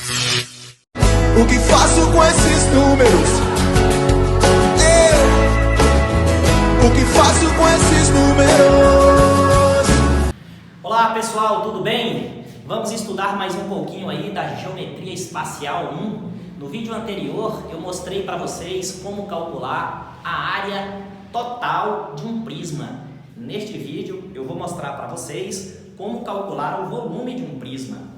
O que faço com esses números? O que faço com esses números? Olá pessoal, tudo bem? Vamos estudar mais um pouquinho aí da Geometria Espacial 1. No vídeo anterior eu mostrei para vocês como calcular a área total de um prisma. Neste vídeo eu vou mostrar para vocês como calcular o volume de um prisma.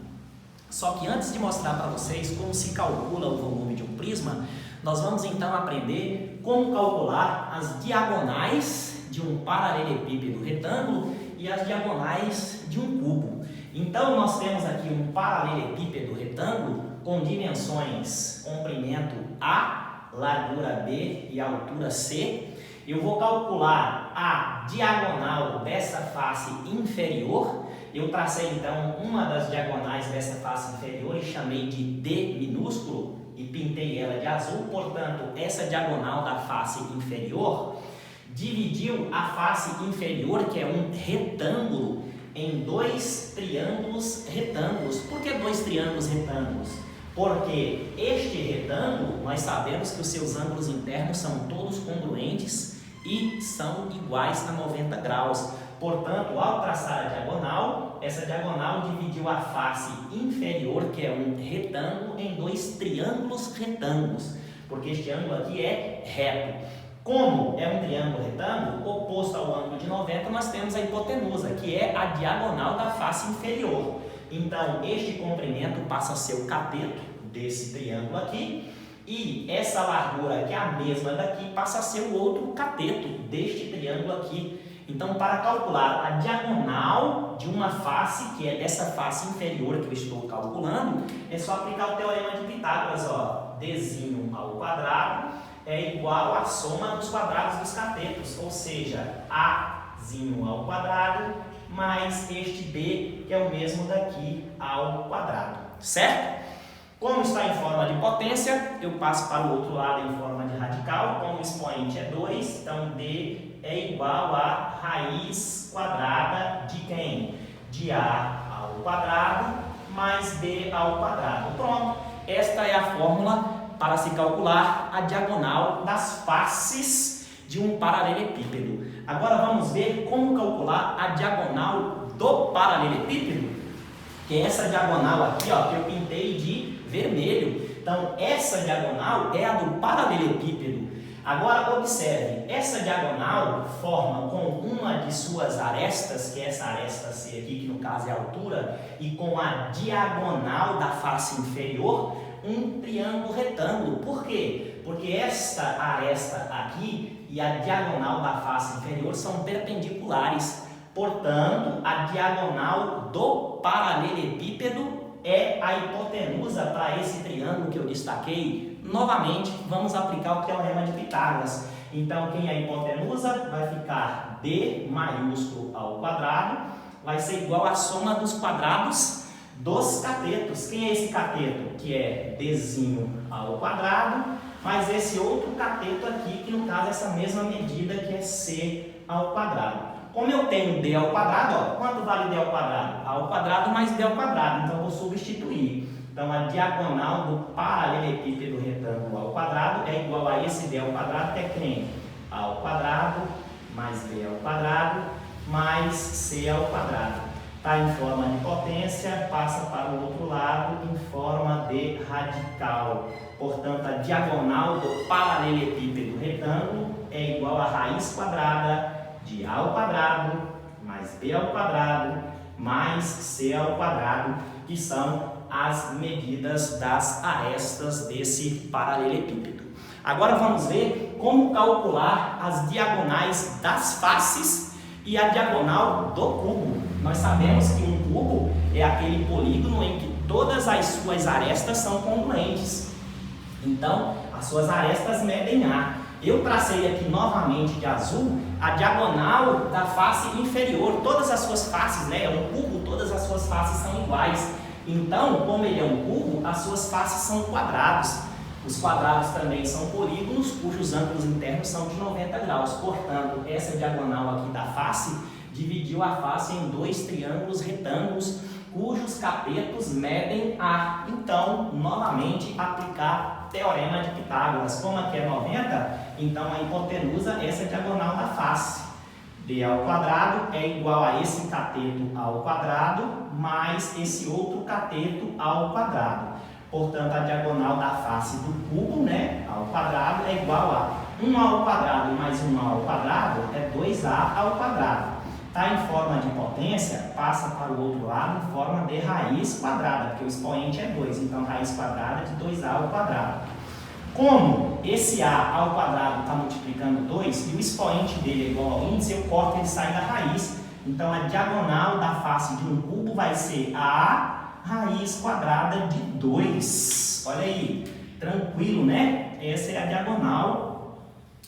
Só que antes de mostrar para vocês como se calcula o volume de um prisma, nós vamos então aprender como calcular as diagonais de um paralelepípedo retângulo e as diagonais de um cubo. Então nós temos aqui um paralelepípedo retângulo com dimensões comprimento A, largura B e altura C. Eu vou calcular a diagonal dessa face inferior. Eu tracei então uma das diagonais dessa face inferior e chamei de D minúsculo e pintei ela de azul. Portanto, essa diagonal da face inferior dividiu a face inferior, que é um retângulo, em dois triângulos retângulos. Por que dois triângulos retângulos? Porque este retângulo, nós sabemos que os seus ângulos internos são todos congruentes e são iguais a 90 graus. Portanto, ao traçar a diagonal, essa diagonal dividiu a face inferior, que é um retângulo, em dois triângulos retângulos, porque este ângulo aqui é reto. Como é um triângulo retângulo, oposto ao ângulo de 90, nós temos a hipotenusa, que é a diagonal da face inferior. Então, este comprimento passa a ser o cateto desse triângulo aqui, e essa largura, que é a mesma daqui, passa a ser o outro cateto deste triângulo aqui. Então, para calcular a diagonal de uma face, que é dessa face inferior que eu estou calculando, é só aplicar o teorema de Pitágoras, ó. Dzinho ao quadrado é igual à soma dos quadrados dos catetos, ou seja, Azinho ao quadrado mais este B, que é o mesmo daqui ao quadrado, certo? Como está em forma de potência, eu passo para o outro lado em forma de radical. Como o expoente é 2, então D é igual a raiz quadrada de quem? De A ao quadrado mais B ao quadrado. Pronto, esta é a fórmula para se calcular a diagonal das faces de um paralelepípedo. Agora vamos ver como calcular a diagonal do paralelepípedo, que é essa diagonal aqui, ó, que eu pintei de vermelho. Então, essa diagonal é a do paralelepípedo. Agora, observe, essa diagonal forma com uma de suas arestas, que é essa aresta C aqui, que no caso é a altura, e com a diagonal da face inferior, um triângulo retângulo. Por quê? Porque esta aresta aqui e a diagonal da face inferior são perpendiculares. Portanto, a diagonal do paralelepípedo é a hipotenusa para esse triângulo que eu destaquei. Novamente, vamos aplicar o teorema de Pitágoras. Então, quem é a hipotenusa vai ficar D maiúsculo ao quadrado, vai ser igual à soma dos quadrados dos catetos. Quem é esse cateto? Que é Dzinho ao quadrado, mais esse outro cateto aqui, que no caso é essa mesma medida, que é C ao quadrado. Como eu tenho D ao quadrado, ó, quanto vale D ao quadrado? A ao quadrado mais B ao quadrado, então eu vou substituir. Então a diagonal do paralelepípedo retângulo ao quadrado é igual a esse D ao quadrado, que é quem? A ao quadrado mais B ao quadrado mais C ao quadrado. Está em forma de potência, passa para o outro lado em forma de radical. Portanto, a diagonal do paralelepípedo retângulo é igual a raiz quadrada de A ao quadrado mais B ao quadrado mais C ao quadrado, que são as medidas das arestas desse paralelepípedo. Agora vamos ver como calcular as diagonais das faces e a diagonal do cubo. Nós sabemos que um cubo é aquele polígono em que todas as suas arestas são congruentes. Então, as suas arestas medem A. Eu tracei aqui novamente de azul a diagonal da face inferior. Todas as suas faces, né? É um cubo, todas as suas faces são iguais. Então, como ele é um cubo, as suas faces são quadrados. Os quadrados também são polígonos, cujos ângulos internos são de 90 graus. Portanto, essa diagonal aqui da face dividiu a face em dois triângulos retângulos, cujos catetos medem A. Então, novamente aplicar Teorema de Pitágoras. Como aqui é 90, então a hipotenusa, essa é a diagonal da face. B ao quadrado é igual a esse cateto ao quadrado mais esse outro cateto ao quadrado. Portanto, a diagonal da face do cubo, né, ao quadrado, é igual a 1 ao quadrado mais 1 ao quadrado é 2a ao quadrado. Está em forma de potência, passa para o outro lado em forma de raiz quadrada, porque o expoente é 2, então raiz quadrada de 2a ao quadrado. Como esse a ao quadrado está multiplicando 2 e o expoente dele é igual ao índice, eu corto, ele sai da raiz. Então, a diagonal da face de um cubo vai ser a raiz quadrada de 2. Olha aí, tranquilo, né? Essa é a diagonal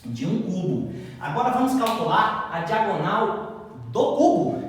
de um cubo. Agora, vamos calcular a diagonal do cubo.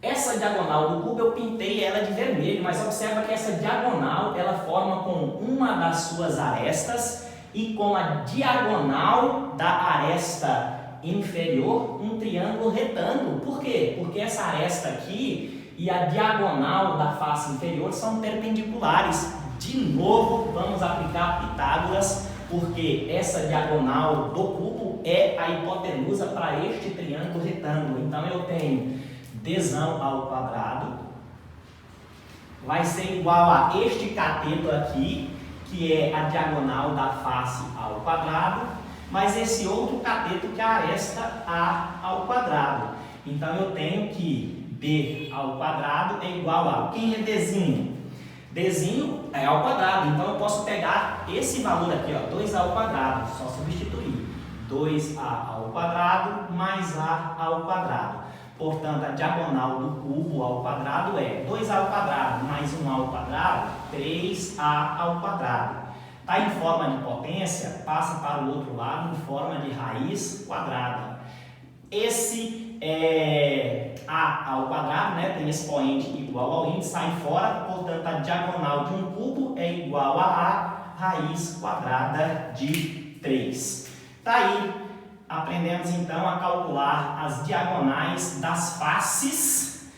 Essa diagonal do cubo eu pintei ela de vermelho, mas observa que essa diagonal ela forma com uma das suas arestas e com a diagonal da aresta inferior um triângulo retângulo. Por quê? Porque essa aresta aqui e a diagonal da face inferior são perpendiculares. De novo, vamos aplicar Pitágoras, porque essa diagonal do cubo é a hipotenusa para este triângulo retângulo. Então eu tenho dzão ao quadrado vai ser igual a este cateto aqui, que é a diagonal da face ao quadrado, mais esse outro cateto que é a aresta a ao quadrado. Então eu tenho que b ao quadrado é igual a, quem é dzinho? Dzinho é ao quadrado, então eu posso pegar esse valor aqui, ó, 2a ao quadrado, só substituir 2a ao quadrado mais a ao quadrado. Portanto, a diagonal do cubo ao quadrado é 2a ao quadrado mais 1 ao quadrado, 3a ao quadrado. Está em forma de potência, passa para o outro lado em forma de raiz quadrada. Esse a ao quadrado, né, tem expoente igual ao índice, sai fora, portanto, a diagonal de um cubo é igual a raiz quadrada de 3. Está aí. Aprendemos então a calcular as diagonais das faces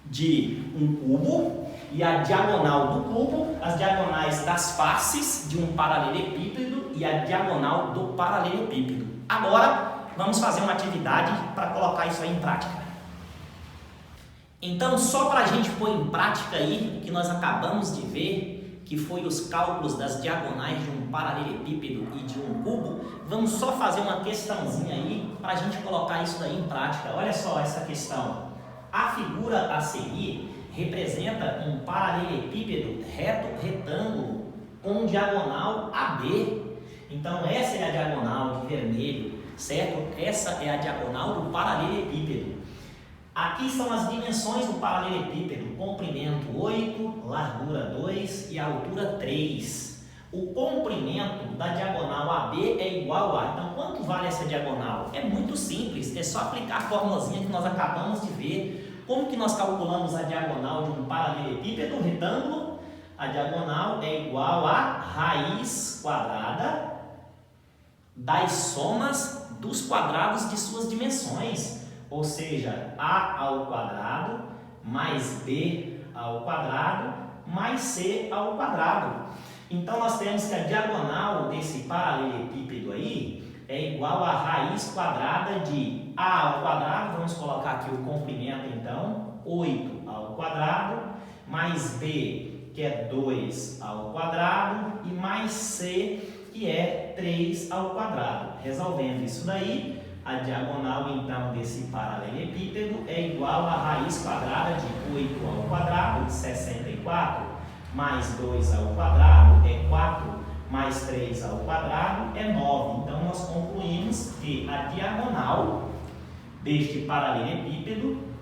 de um cubo e a diagonal do cubo, as diagonais das faces de um paralelepípedo e a diagonal do paralelepípedo. Agora vamos fazer uma atividade para colocar isso aí em prática. Então, só para a gente pôr em prática aí o que nós acabamos de ver, que foi os cálculos das diagonais de um paralelepípedo e de um cubo, vamos só fazer uma questãozinha aí para a gente colocar isso daí em prática. Olha só essa questão. A figura a seguir representa um paralelepípedo reto retângulo com diagonal AB. Então essa é a diagonal de vermelho, certo? Essa é a diagonal do paralelepípedo. Aqui são as dimensões do paralelepípedo: comprimento 8, largura 2 e altura 3. O comprimento da diagonal AB é igual a... Então, quanto vale essa diagonal? É muito simples, é só aplicar a formulazinha que nós acabamos de ver. Como que nós calculamos a diagonal de um paralelepípedo retângulo? A diagonal é igual a raiz quadrada das somas dos quadrados de suas dimensões. Ou seja, a ao quadrado mais b ao quadrado mais c ao quadrado. Então, nós temos que a diagonal desse paralelepípedo aí é igual a raiz quadrada de a ao quadrado, vamos colocar aqui o comprimento então, 8 ao quadrado, mais b, que é 2 ao quadrado, e mais c, que é 3 ao quadrado. Resolvendo isso daí, a diagonal, então, desse paralelepípedo é igual a raiz quadrada de 8 ao quadrado, 64, mais 2 ao quadrado é 4, mais 3 ao quadrado é 9. Então, nós concluímos que a diagonal deste paralelepípedo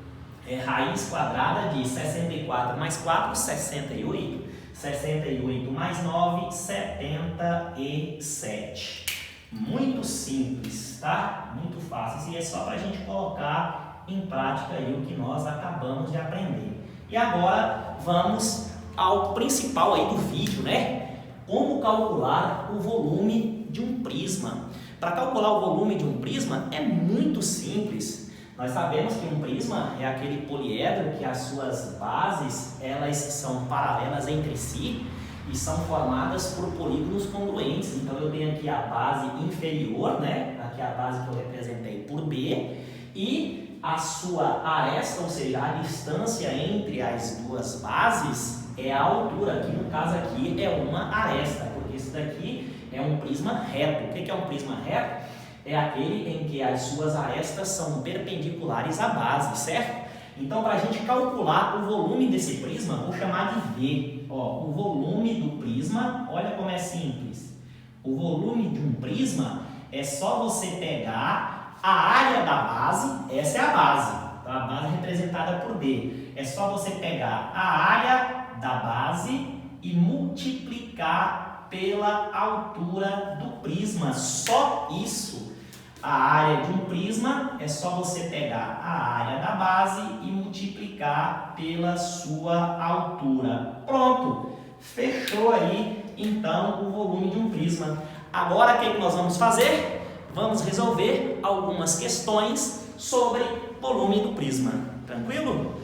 é raiz quadrada de 64 mais 4, 68. 68 mais 9, 77. Muito simples, tá? Muito fácil. E é só para a gente colocar em prática aí o que nós acabamos de aprender. E agora vamos ao principal aí do vídeo, né? Como calcular o volume de um prisma. Para calcular o volume de um prisma é muito simples. Nós sabemos que um prisma é aquele poliedro que as suas bases elas são paralelas entre si. e são formadas por polígonos congruentes. Então eu tenho aqui a base inferior, né? Aqui a base que eu representei por B, e a sua aresta, ou seja, a distância entre as duas bases é a altura. Aqui no caso aqui é uma aresta, porque isso daqui é um prisma reto. O que é um prisma reto? É aquele em que as suas arestas são perpendiculares à base, certo? Então, para a gente calcular o volume desse prisma, vou chamar de V. Ó, o volume do prisma, olha como é simples. O volume de um prisma é só você pegar a área da base, essa é a base, tá? A base representada por D. É só você pegar a área da base e multiplicar pela altura do prisma, só isso. A área de um prisma é só você pegar a área da base e multiplicar pela sua altura. Pronto! Fechou aí, então, o volume de um prisma. Agora, o que nós vamos fazer? Vamos resolver algumas questões sobre volume do prisma. Tranquilo?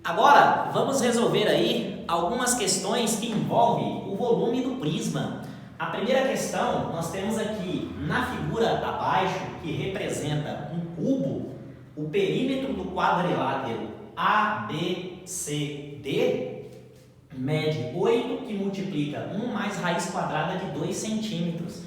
Agora, vamos resolver aí algumas questões que envolvem o volume do prisma. A primeira questão, nós temos aqui na figura abaixo, que representa um cubo, o perímetro do quadrilátero ABCD mede 8, que multiplica 1 mais raiz quadrada de 2 centímetros.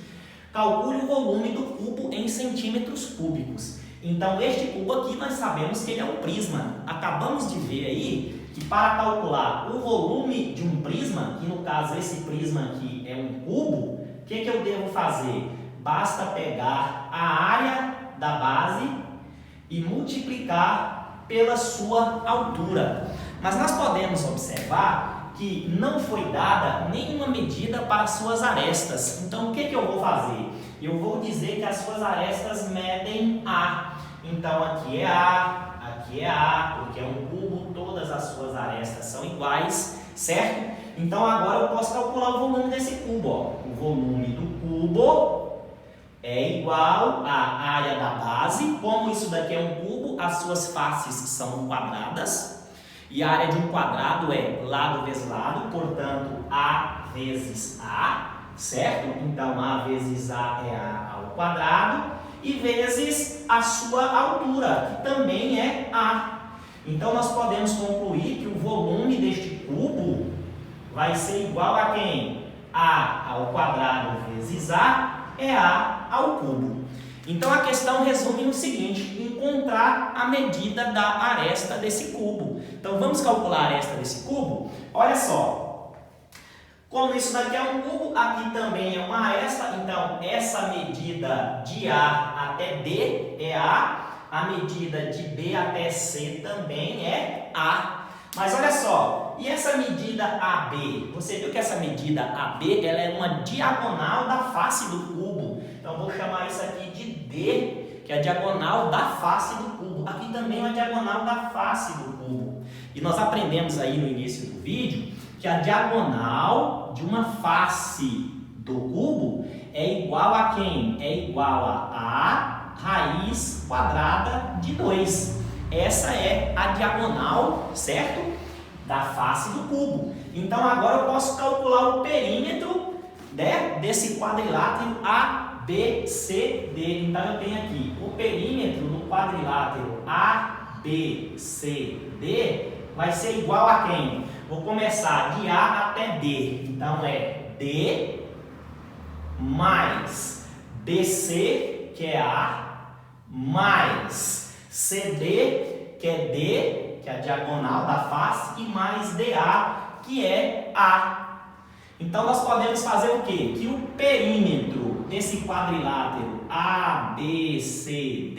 Calcule o volume do cubo em centímetros cúbicos. Então, este cubo aqui nós sabemos que ele é um prisma. Acabamos de ver aí que para calcular o volume de um prisma, que no caso esse prisma aqui é um cubo, o que eu devo fazer? Basta pegar a área da base e multiplicar pela sua altura. Mas nós podemos observar que não foi dada nenhuma medida para as suas arestas. Então o que eu vou fazer? Eu vou dizer que as suas arestas medem A. Então aqui é A, porque é um cubo, todas as suas arestas são iguais, certo? Então agora eu posso calcular o volume desse cubo, ó. O volume do cubo é igual à área da base. Como isso daqui é um cubo, as suas faces são quadradas. E a área de um quadrado é lado vezes lado, portanto A vezes A, certo? Então A vezes A é A ao quadrado, e vezes a sua altura, que também é A. Então nós podemos concluir que o volume deste cubo vai ser igual a quem? A ao quadrado vezes A é A ao cubo. Então a questão resume no seguinte: encontrar a medida da aresta desse cubo. Então vamos calcular a aresta desse cubo? Olha só, como isso daqui é um cubo, aqui também é uma aresta, então essa medida de A até D é a medida de B até C também é A. Mas olha só, e essa medida AB? Você viu que essa medida AB ela é uma diagonal da face do cubo. Então vou chamar isso aqui de D, que é a diagonal da face do cubo. Aqui também é uma diagonal da face do cubo. E nós aprendemos aí no início do vídeo que a diagonal de uma face do cubo é igual a quem? É igual a raiz quadrada de 2. Essa é a diagonal, certo? Da face do cubo. Então agora eu posso calcular o perímetro, né, desse quadrilátero ABCD. Então eu tenho aqui o perímetro do quadrilátero ABCD vai ser igual a quem? Vou começar de A até D. Então é D mais BC, que é A, mais CD, que é D, que é a diagonal da face, e mais DA, que é A. Então nós podemos fazer o quê? Que o perímetro desse quadrilátero ABCD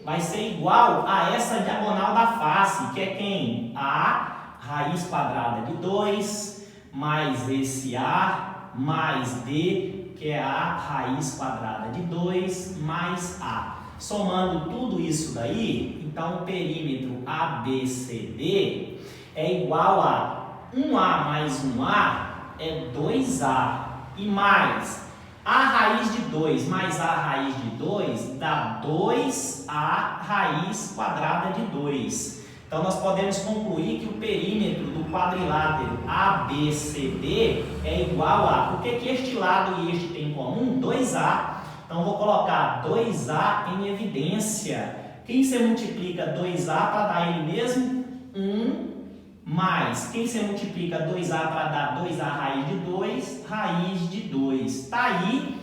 vai ser igual a essa diagonal da face, que é quem? A raiz quadrada de 2, mais esse A, mais D, que é A raiz quadrada de 2, mais A. Somando tudo isso daí, então o perímetro ABCD é igual a 1A mais 1A é 2A, e mais A raiz de 2 mais A raiz de 2 dá 2A raiz quadrada de 2. Então nós podemos concluir que o perímetro do quadrilátero ABCD é igual a... O que este lado e este tem em comum? 2A. Então vou colocar 2A em evidência. Quem você multiplica 2A para dar ele mesmo? 1 mais. Quem você multiplica 2A para dar 2A raiz de 2? Raiz de 2. Está aí.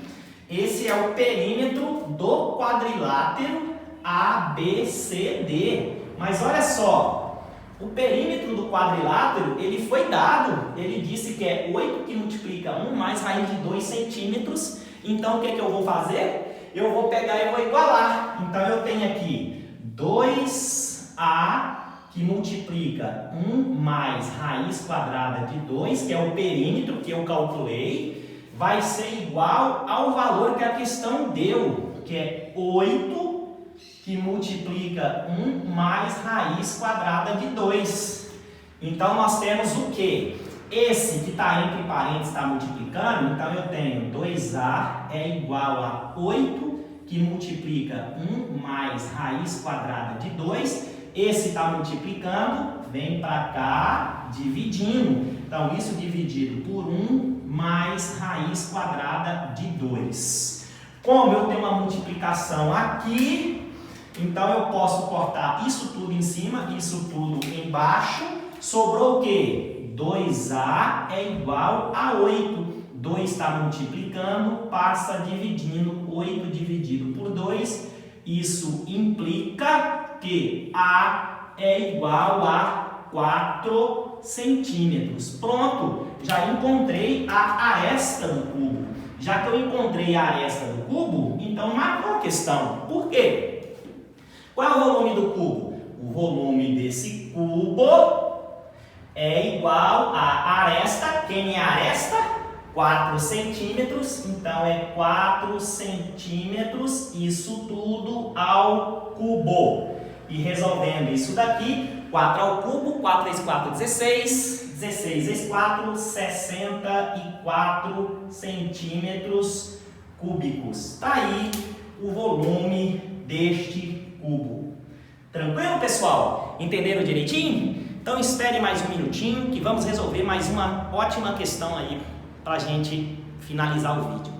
Esse é o perímetro do quadrilátero ABCD. Mas olha só, o perímetro do quadrilátero, ele foi dado. Ele disse que é 8 que multiplica 1 mais raiz de 2 centímetros. Então, o que eu vou fazer? Eu vou pegar e vou igualar. Então, eu tenho aqui 2A que multiplica 1 mais raiz quadrada de 2, que é o perímetro que eu calculei, vai ser igual ao valor que a questão deu, que é 8 que multiplica 1 mais raiz quadrada de 2. Então, nós temos o quê? Esse que está entre parênteses está multiplicando, então eu tenho 2A é igual a 8, que multiplica 1 mais raiz quadrada de 2. Esse está multiplicando, vem para cá, dividindo. Então, isso dividido por 1 mais raiz quadrada de 2. Como eu tenho uma multiplicação aqui, então eu posso cortar isso tudo em cima, isso tudo embaixo. Sobrou o quê? 2A é igual a 8. 2 está multiplicando, passa dividindo. 8 dividido por 2. Isso implica que A é igual a 4 centímetros. Pronto, já encontrei a aresta do cubo. Já que eu encontrei a aresta do cubo, então matou a questão. Por quê? Qual é o volume do cubo? O volume desse cubo é igual a aresta. Quem é a aresta? 4 centímetros. Então, é 4 centímetros, isso tudo ao cubo. E resolvendo isso daqui, 4 ao cubo, 4 vezes 4, 16. 16 vezes 4, 64 centímetros cúbicos. Está aí o volume deste cubo. Tranquilo, pessoal? Entenderam direitinho? Então espere mais um minutinho que vamos resolver mais uma ótima questão aí para a gente finalizar o vídeo.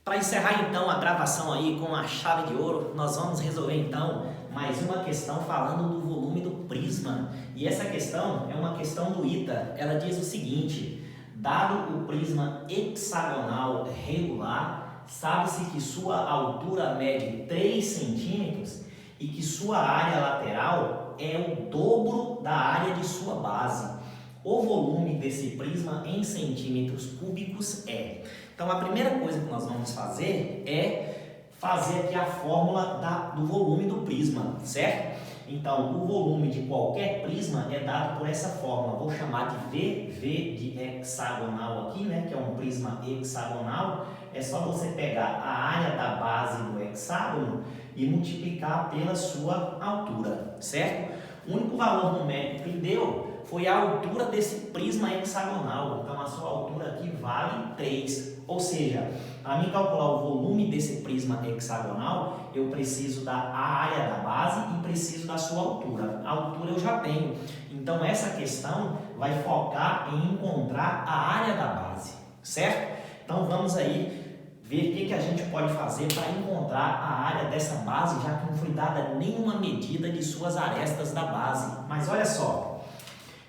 Para encerrar então a gravação aí com a chave de ouro, nós vamos resolver então mais uma questão falando do volume do prisma. E essa questão é uma questão do ITA. Ela diz o seguinte: dado o prisma hexagonal regular, sabe-se que sua altura mede 3 centímetros e que sua área lateral é o dobro da área de sua base. O volume desse prisma em centímetros cúbicos é... Então, a primeira coisa que nós vamos fazer é fazer aqui a fórmula do volume do prisma, certo? Então, o volume de qualquer prisma é dado por essa fórmula. Vou chamar de V de hexagonal aqui, né? Que é um prisma hexagonal. É só você pegar a área da base do hexágono e multiplicar pela sua altura, certo? O único valor numérico que deu foi a altura desse prisma hexagonal. Então, a sua altura aqui vale 3. Ou seja, para mim calcular o volume desse prisma hexagonal, eu preciso da área da base e preciso da sua altura. A altura eu já tenho. Então, essa questão vai focar em encontrar a área da base, certo? Então, vamos aí ver o que a gente pode fazer para encontrar a área dessa base, já que não foi dada nenhuma medida de suas arestas da base. Mas olha só,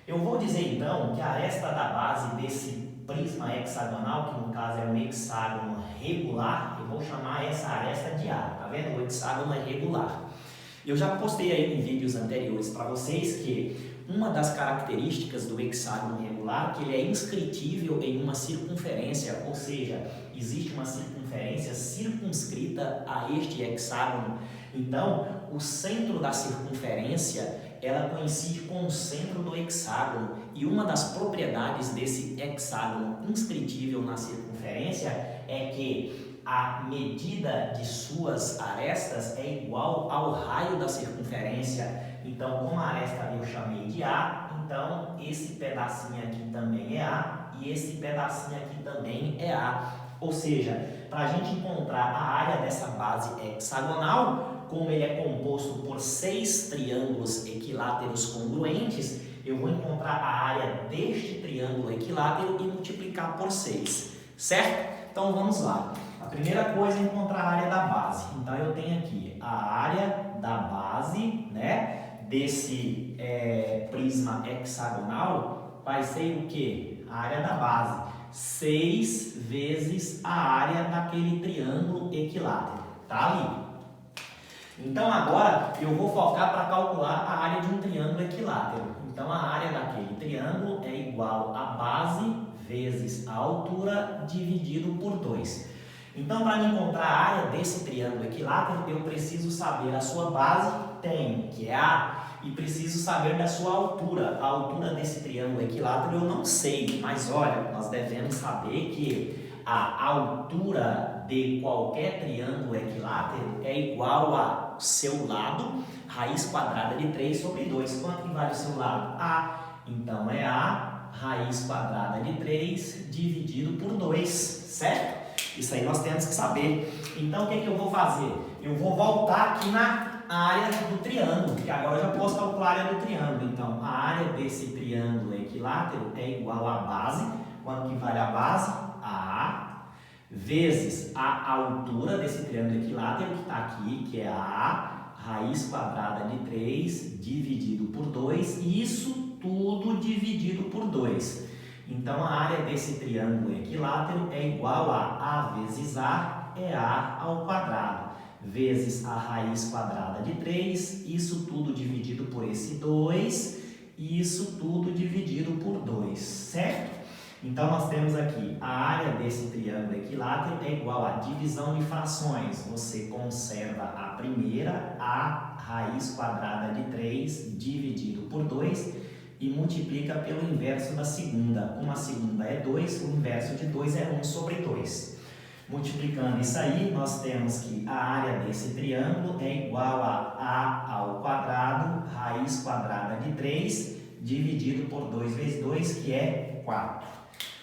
eu vou dizer então que a aresta da base desse prisma hexagonal, que no caso é um hexágono regular, eu vou chamar essa aresta de A, tá vendo? O hexágono é regular. Eu já postei aí em vídeos anteriores para vocês que uma das características do hexágono regular é que ele é inscritível em uma circunferência, ou seja, existe uma circunferência circunscrita a este hexágono. Então, o centro da circunferência, ela coincide com o centro do hexágono, e uma das propriedades desse hexágono inscritível na circunferência é que a medida de suas arestas é igual ao raio da circunferência. Então, como a aresta eu chamei de A, então esse pedacinho aqui também é A e esse pedacinho aqui também é A. Ou seja, para a gente encontrar a área dessa base hexagonal, como ele é composto por 6 triângulos equiláteros congruentes, eu vou encontrar a área deste triângulo equilátero e multiplicar por 6, certo? Então vamos lá. A primeira coisa é encontrar a área da base. Então eu tenho aqui a área da base, né, desse prisma hexagonal, vai ser o quê? A área da base, 6 vezes a área daquele triângulo equilátero, tá ali. Então agora eu vou focar para calcular a área de um triângulo equilátero. Então a área daquele triângulo é igual a base vezes a altura dividido por 2. Então, para encontrar a área desse triângulo equilátero, eu preciso saber a sua base, que é A, e preciso saber da sua altura. A altura desse triângulo equilátero eu não sei, mas olha, nós devemos saber que a altura de qualquer triângulo equilátero é igual a seu lado, raiz quadrada de 3 sobre 2. Quanto que vale o seu lado? A. Então, é A raiz quadrada de 3 dividido por 2, certo? Isso aí nós temos que saber. Então, o que eu vou fazer? Eu vou voltar aqui na área do triângulo, que agora eu já posso calcular a área do triângulo. Então, a área desse triângulo equilátero é igual à base. Quanto que vale a base? A vezes a altura desse triângulo equilátero, que está aqui, que é A raiz quadrada de 3 dividido por 2. Isso tudo dividido por 2. Então, a área desse triângulo equilátero é igual a A vezes A, é A ao quadrado, vezes a raiz quadrada de 3, isso tudo dividido por esse 2, e isso tudo dividido por 2, certo? Então, nós temos aqui a área desse triângulo equilátero é igual a divisão de frações. Você conserva a primeira, A raiz quadrada de 3 dividido por 2, e multiplica pelo inverso da segunda. Como a segunda é 2, o inverso de 2 é 1 sobre 2. Multiplicando isso aí, nós temos que a área desse triângulo é igual a ao quadrado, raiz quadrada de 3, dividido por 2 vezes 2, que é 4.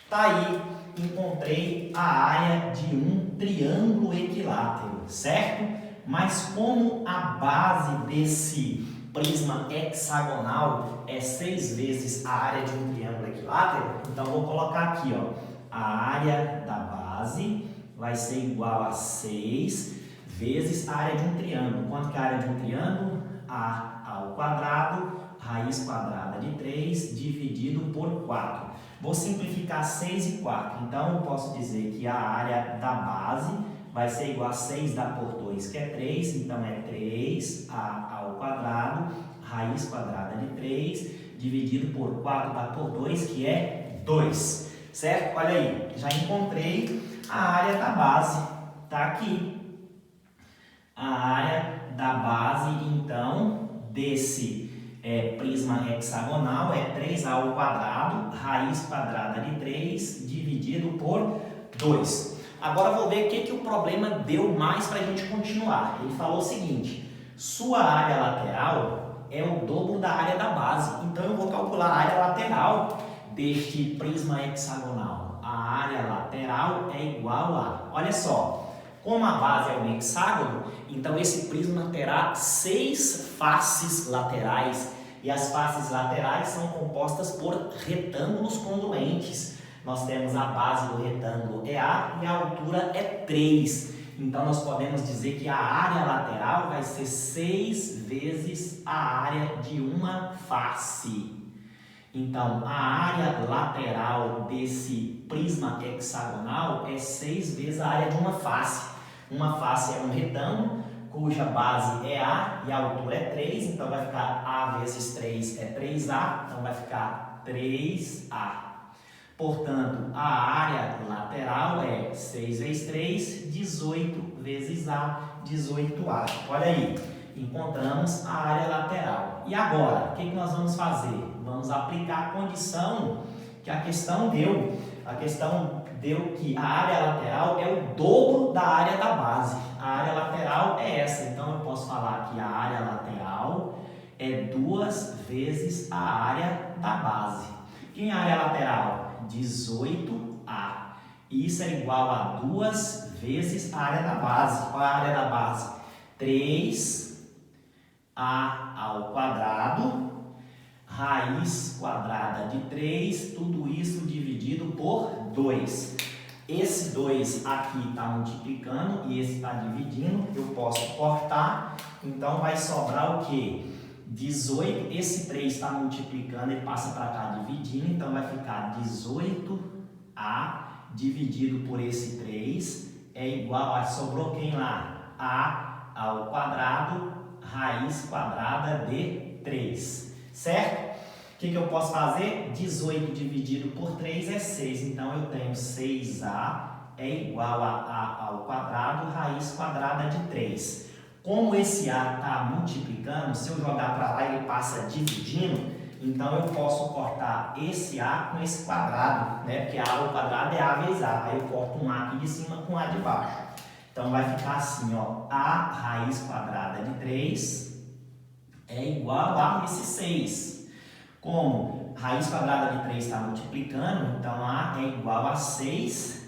Tá aí, encontrei a área de um triângulo equilátero, certo? Mas como a base desse prisma hexagonal é 6 vezes a área de um triângulo equilátero, então vou colocar aqui, ó, a área da base vai ser igual a 6 vezes a área de um triângulo. Quanto que é a área de um triângulo? A ao quadrado, raiz quadrada de 3 dividido por 4. Vou simplificar 6 e 4, então eu posso dizer que a área da base vai ser igual a 6 dá por 2, que é 3, então é 3A ao quadrado, raiz quadrada de 3, dividido por 4 dá por 2, que é 2, certo? Olha aí, já encontrei a área da base, tá aqui. A área da base, então, desse prisma hexagonal é 3A ao quadrado, raiz quadrada de 3, dividido por 2. Agora vou ver o que o problema deu mais para a gente continuar. Ele falou o seguinte: sua área lateral é o dobro da área da base. Então eu vou calcular a área lateral deste prisma hexagonal. A área lateral é igual a, olha só, como a base é um hexágono, então esse prisma terá 6 faces laterais. E as faces laterais são compostas por retângulos congruentes. Nós temos a base do retângulo é A e a altura é 3. Então, nós podemos dizer que a área lateral vai ser 6 vezes a área de uma face. Então, a área lateral desse prisma hexagonal é 6 vezes a área de uma face. Uma face é um retângulo, cuja base é A e a altura é 3. Então, vai ficar A vezes 3 é 3A. Então, vai ficar 3A. Portanto, a área lateral é 6 vezes 3, 18 vezes A, 18A. Olha aí, encontramos a área lateral. E agora, o que nós vamos fazer? Vamos aplicar a condição que a questão deu. A questão deu que a área lateral é o dobro da área da base. A área lateral é essa. Então, eu posso falar que a área lateral é 2 vezes a área da base. Quem é a área lateral? 18A. Isso é igual a 2 vezes a área da base. Qual é a área da base? 3A ao quadrado, raiz quadrada de 3, tudo isso dividido por 2. Esse 2 aqui está multiplicando e esse está dividindo, eu posso cortar, então vai sobrar o quê? 18, esse 3 está multiplicando e passa para cá dividindo, então vai ficar 18A dividido por esse 3 é igual a, sobrou quem lá? A ao quadrado, raiz quadrada de 3, certo? O que eu posso fazer? 18 dividido por 3 é 6, então eu tenho 6A é igual a A ao quadrado, raiz quadrada de 3. Como esse A está multiplicando, se eu jogar para lá ele passa dividindo, então eu posso cortar esse A com esse quadrado, né? Porque A ao quadrado é A vezes A, aí eu corto um A aqui de cima com A de baixo. Então vai ficar assim, ó, A raiz quadrada de 3 é igual a esse 6. Como raiz quadrada de 3 está multiplicando, então A é igual a 6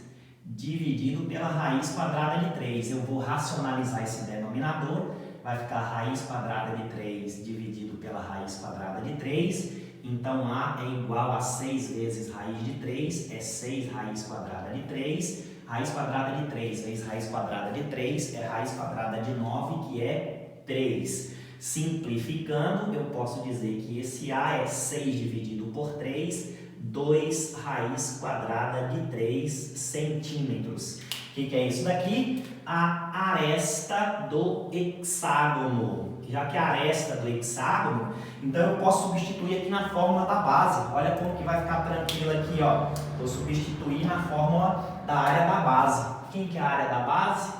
dividido pela raiz quadrada de 3. Eu vou racionalizar esse denominador, vai ficar raiz quadrada de 3 dividido pela raiz quadrada de 3. Então A é igual a 6 vezes raiz de 3, é 6 raiz quadrada de 3. Raiz quadrada de 3 vezes raiz quadrada de 3 é raiz quadrada de 9, que é 3. Simplificando, eu posso dizer que esse A é 6 dividido por 3, 2 raiz quadrada de 3 centímetros. O que é isso daqui? A aresta do hexágono. Já que é a aresta do hexágono, então eu posso substituir aqui na fórmula da base. Olha como que vai ficar tranquilo aqui, ó. Vou substituir na fórmula da área da base. Quem que é a área da base?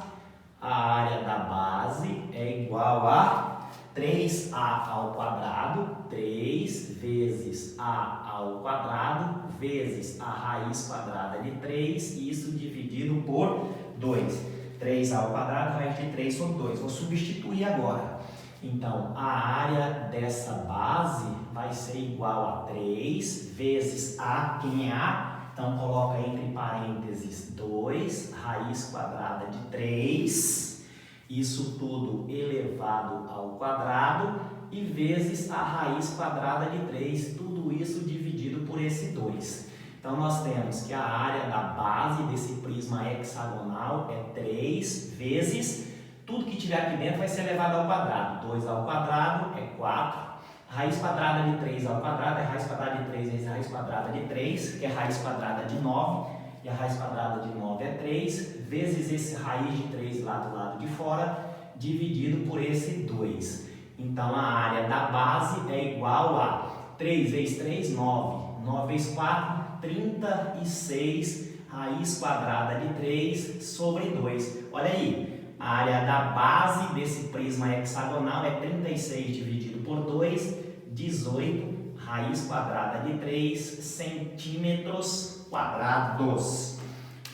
A área da base é igual a 3A ao quadrado, 3 vezes A ao quadrado, vezes a raiz quadrada de 3, e isso dividido por 2. 3A ao quadrado, raiz de 3 sobre 2. Vou substituir agora. Então, a área dessa base vai ser igual a 3 vezes A, quem é A? Então, coloca entre parênteses 2, raiz quadrada de 3, isso tudo elevado ao quadrado, e vezes a raiz quadrada de 3, tudo isso dividido por esse 2. Então, nós temos que a área da base desse prisma hexagonal é 3 vezes, tudo que tiver aqui dentro vai ser elevado ao quadrado. 2 ao quadrado é 4, raiz quadrada de 3 ao quadrado é raiz quadrada de 3 vezes raiz quadrada de 3, que é raiz quadrada de 9, e a raiz quadrada de 9 é 3, vezes esse raiz de 3 lá do lado de fora, dividido por esse 2. Então, a área da base é igual a 3 vezes 3, 9. 9 vezes 4, 36 raiz quadrada de 3 sobre 2. Olha aí, a área da base desse prisma hexagonal é 36 dividido por 2, 18 raiz quadrada de 3 centímetros quadrados.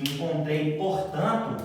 Encontrei, portanto,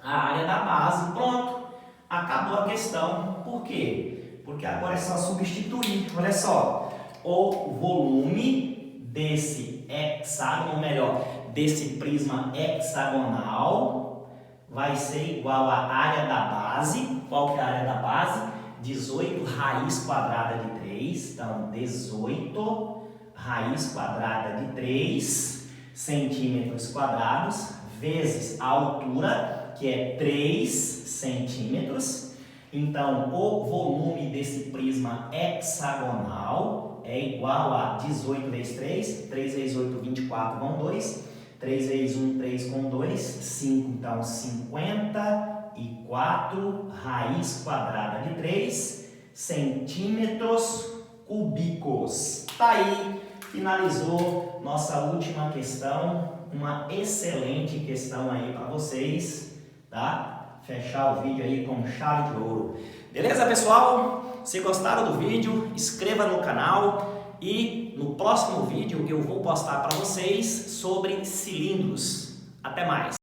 a área da base. Pronto, acabou a questão. Por quê? Porque agora é só substituir. Olha só, o volume desse hexágono, ou melhor, desse prisma hexagonal vai ser igual à área da base. Qual que é a área da base? 18 raiz quadrada de 3. Então, 18 raiz quadrada de 3 centímetros quadrados, vezes a altura, que é 3 centímetros. Então, o volume desse prisma hexagonal é igual a 18 vezes 3. 3 vezes 8, 24, vão 2. 3 vezes 1, 3 com 2, 5. Então, 54 raiz quadrada de 3 centímetros cúbicos. Tá aí, finalizou nossa última questão. Uma excelente questão aí para vocês, tá? Fechar o vídeo aí com chave de ouro. Beleza, pessoal? Se gostaram do vídeo, inscreva no canal e no próximo vídeo eu vou postar para vocês sobre cilindros. Até mais!